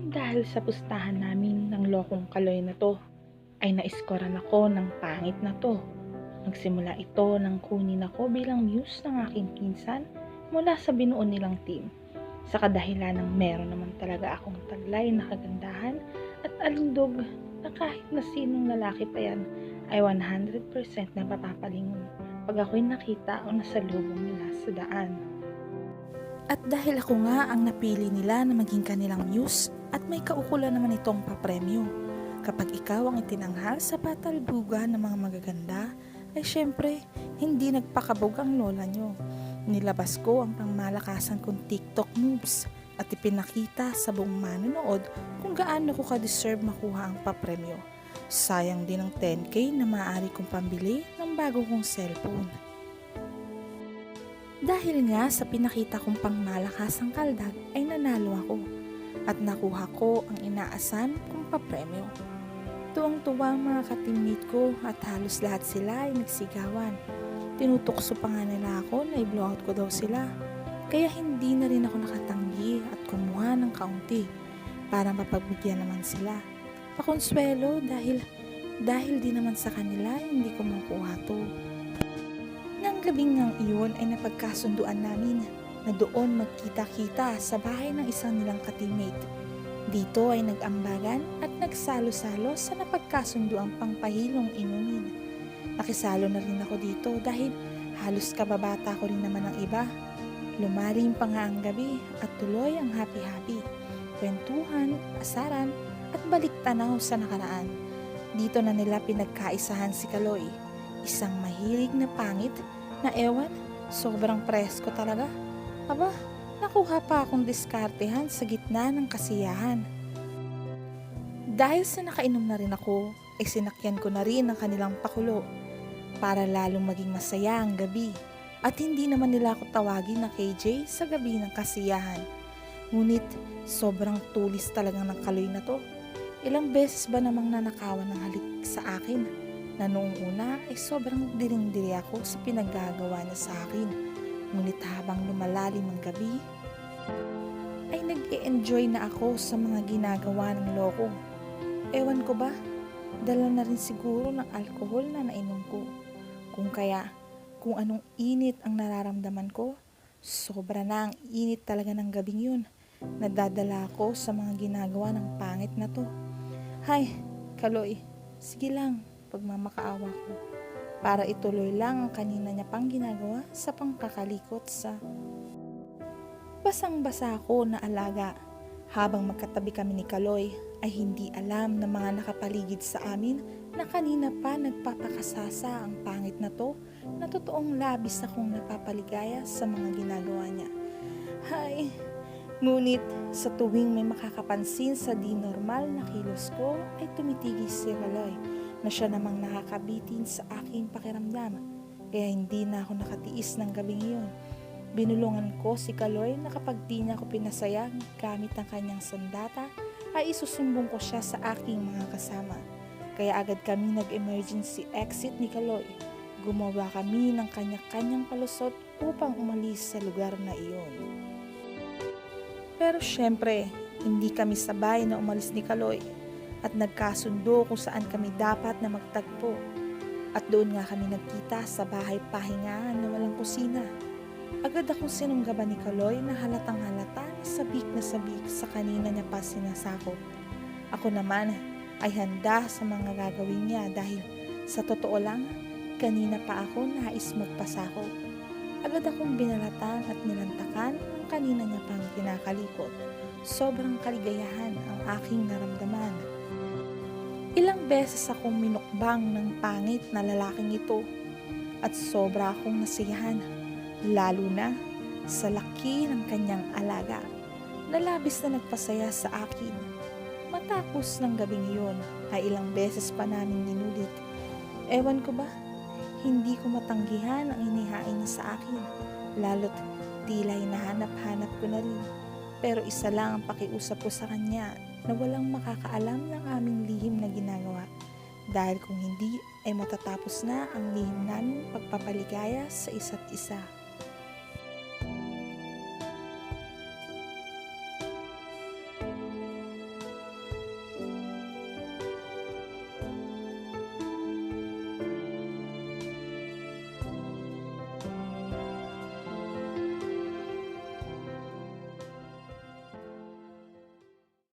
Dahil sa pustahan namin ng lokong Kaloy na 'to, ay naiskoran ako ng pangit na 'to. Nagsimula ito nang kunin ako bilang muse ng aking pinsan mula sa binuo nilang team. Sa kadahilan ng meron naman talaga akong taglay na kagandahan at alindog na kahit na sinong lalaki pa yan ay 100% na mapapalingon pag ako'y nakita o nasalubong nila sa daan. At dahil ako nga ang napili nila na maging kanilang muse at may kaukulan naman itong papremyo. Kapag ikaw ang itinanghal sa patalbugan ng mga magaganda, ay syempre, hindi nagpakabog ang lola nyo. Nilabas ko ang pangmalakasan kong TikTok moves at ipinakita sa buong manonood kung gaano ko ka-deserve makuha ang papremyo. Sayang din ang 10K na maaari kong pambili ng bago kong cellphone. Dahil nga sa pinakita kong pangmalakasang kaldag ay nanalo ako at nakuha ko ang inaasahan kong papremyo. Tuwang-tuwa ang mga ka-teammate ko at halos lahat sila ay nagsigawan. Tinutukso pa nga nila ako na i-blowout ko daw sila. Kaya hindi na rin ako nakatanggi at kumuha ng kaunti para mapagbigyan naman sila. Pakonsuelo dahil di naman sa kanila hindi ko makuha to. Nang gabing ngang iyon ay napagkasunduan namin na doon magkita-kita sa bahay ng isang nilang ka-teammate. Dito ay nag-ambagan at nagsalo-salo sa napagkasunduang pangpahilong inumin. Nakisalo na rin ako dito dahil halos kababata ko rin naman ang iba. Lumalim pa nga ang gabi at tuloy ang happy-happy, kwentuhan, asaran at balik tanaw sa nakaraan. Dito na nila pinagkaisahan si Kaloy, isang mahilig na pangit na ewan, sobrang presko talaga. Aba, nakuha pa akong diskartehan sa gitna ng kasiyahan. Dahil sa nakainom na rin ako, ay sinakyan ko na rin ang kanilang pakulo para lalong maging masaya ang gabi at hindi naman nila ako tawagin na KJ sa gabi ng kasiyahan. Ngunit sobrang tulis talagang ng Kaloy na to. Ilang beses ba namang nanakawan ng halik sa akin na noong una ay sobrang diring-diri ako sa pinaggagawa niya sa akin. Ngunit habang lumalalim ang gabi, ay nag-e-enjoy na ako sa mga ginagawa ng loko. Ewan ko ba, dala na rin siguro ng alkohol na nainom ko. Kung anong init ang nararamdaman ko, sobra na ang init talaga ng gabing yun. Nadadala ako sa mga ginagawa ng pangit na to. Hay, Kaloy, sige lang, pagmamakaawa ko. Para ituloy lang ang kanina niya pang ginagawa sa pangkakalikot sa basang-basa ako na alaga. Habang magkatabi kami ni Kaloy ay hindi alam ng mga nakapaligid sa amin na kanina pa nagpapakasasa ang pangit na to na totoong labis akong napapaligaya sa mga ginagawa niya. Hay, ngunit sa tuwing may makakapansin sa di normal na kilos ko ay tumitigil si Kaloy na siya namang nakakabitin sa aking pakiramdam. Kaya hindi na ako nakatiis ng gabing iyon. Binulungan ko si Kaloy na kapag di niya ako pinasaya gamit ang kanyang sandata ay isusumbong ko siya sa aking mga kasama. Kaya agad kami nag-emergency exit ni Kaloy. Gumawa kami ng kanya-kanyang palusot upang umalis sa lugar na iyon. Pero syempre, hindi kami sabay na umalis ni Kaloy at nagkasundo kung saan kami dapat na magtagpo. At doon nga kami nagkita sa bahay pahingahan na walang kusina. Agad akong sinunggaban ni Kaloy na halatang halata na sabik sa kanina niya pa sinasakop. Ako naman ay handa sa mga gagawin niya dahil sa totoo lang, kanina pa ako nais magpasakop. Agad akong binalatan at nilantakan ang kanina niya pang kinakalikot. Sobrang kaligayahan ang aking naramdaman. Ilang beses akong minukbang ng pangit na lalaking ito at sobra akong nasiyahan. Lalo na sa laki ng kanyang alaga na labis na nagpasaya sa akin. Matapos ng gabing iyon ay ilang beses pa namin ginulit. Ewan ko ba, hindi ko matanggihan ang inihain niya sa akin, lalo't tila hinahanap-hanap ko na rin. Pero isa lang ang pakiusap ko sa kanya na walang makakaalam ng aming lihim na ginagawa. Dahil kung hindi ay matatapos na ang lihim namin pagpapaligaya sa isa't isa.